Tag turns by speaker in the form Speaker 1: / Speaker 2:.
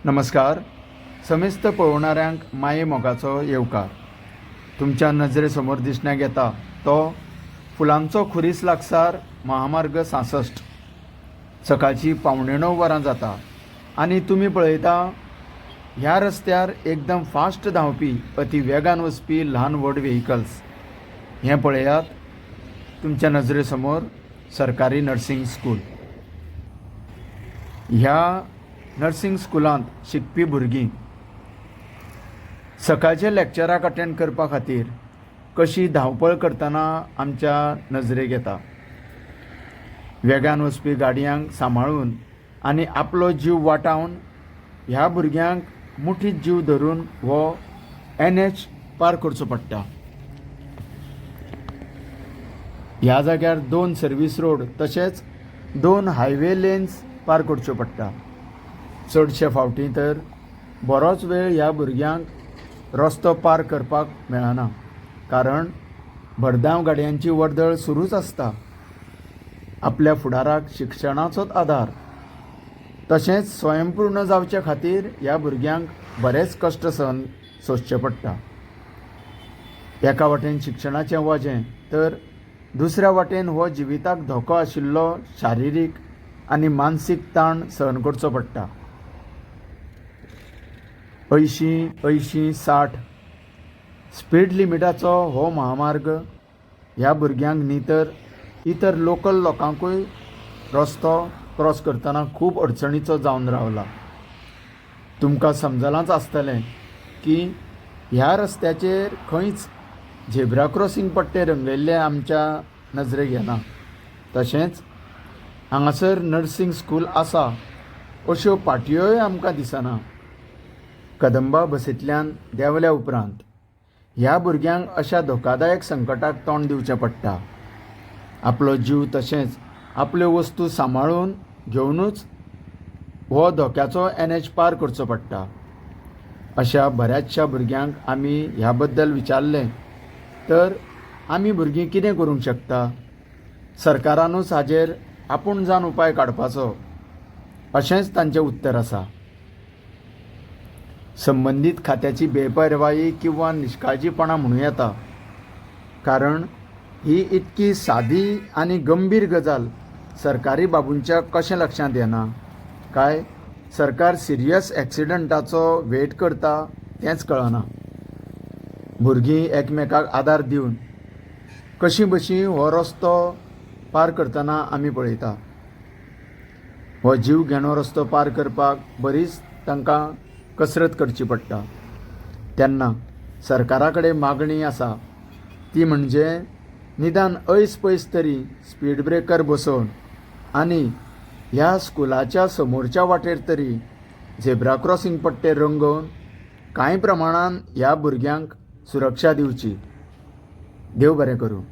Speaker 1: नमस्कार. समेस्त पळोवणाऱ्यांक माये मोगाचो येवकार. तुमच्या नजरेसमोर दिसण्याक येता तो फुलांचो खुरीस लागसार महामार्ग 66. सकाळची 8:45 वरां जाता आनी तुमी पळयता ह्या रस्त्यार एकदम फास्ट धांवपी अति वेगान वचपी ल्हान व्हड व्हेकल्स. हें पळयात तुमच्या नजरेसमोर सरकारी नर्सिंग स्कूल. ह्या नर्सिंग स्कुलांत शिकपी भुरगीं सकाळचे लेक्चराक अटेंड करपा खातीर कशी धांवपळ करतना आमच्या नजरेक येता. वेगान वचपी गाडयांक सांबाळून आनी आपलो जीव वाटावन ह्या भुरग्यांक मुठीत जीव धरून हो NH पार करचो पडटा. ह्या जाग्यार 2 सर्वीस रोड तशेंच 2 हायवे लेन्स पार करच्यो पडटा. चडशे फावटी तर बरोच वेळ ह्या भुरग्यांक रस्तो पार करपाक मेळना, कारण भरधाव गाडयांची वर्दळ सुरूच आसता. आपल्या फुडाराक शिक्षणाचोच आधार तशेंच स्वयंपूर्ण जावचे खातीर ह्या भुरग्यांक बरेच कश्ट सहन सोंसचे पडटा. एका वाटेन शिक्षणाचें वजें तर दुसऱ्या वाटेन हो जिविताक धोको आशिल्लो शारिरीक आनी मानसीक ताण सहन करचो पडटा. 80, 60 स्पीड लिमिटाचो हो महामार्ग ह्या भुरग्यांक न्ही तर इतर लोकल लोकांकूय रस्तो क्रॉस करतना खूब अडचणीचो जावन रावला. तुमकां समजलांच आसतलें की ह्या रस्त्याचेर खंयच झेब्रा क्रॉसिंग पट्टे रंगयल्ले आमच्या नजरेक येना. तशेंच हांगासर नर्सिंग स्कूल आसा अश्यो पाटयोय आमकां दिसना. कदंबा बसींतल्यान देंवल्या उपरांत ह्या भुरग्यांक अशा धोकादायक संकटाक तोंड दिवचें पडटा. आपलो जीव तशेंच आपल्यो वस्तू सांबाळून घेवनूच हो धोक्याचो NH पार करचो पडटा. अशा बऱ्याचशा भुरग्यांक आमी ह्या बद्दल विचारलें तर आमी भुरगीं कितें करूंक शकता. सरकारानूच हाजेर आपूण जावन उपाय काडपाचो अशेंच तांचें उत्तर आसा. संबंदीत खात्याची बेपरवायी किंवा निश्काळजीपणा म्हणूं येता, कारण ही इतकी सादी आनी गंभीर गजाल सरकारी बाबूंच्या कशें लक्षांत येना काय सरकार सिरियस एक्सिडंटाचो वेट करता तेंच कळना. भुरगीं एकमेकाक आदार दिवन कशी बशी हो रस्तो पार करतना आमी पळयता. हो जीव घेणो रस्तो पार करपाक बरीच तांकां कसरत करची पडटा. तेन्ना सरकारा कडेन मागणी आसा ती म्हणजे निदान ऐस पयस तरी स्पीड ब्रेकर बसोवन आनी ह्या स्कुलाच्या समोरच्या वाटेर तरी झेब्रा क्रॉसिंग पट्टे रंगोवन कांय प्रमाणान ह्या भुरग्यांक सुरक्षा दिवची. देव बरें करूं.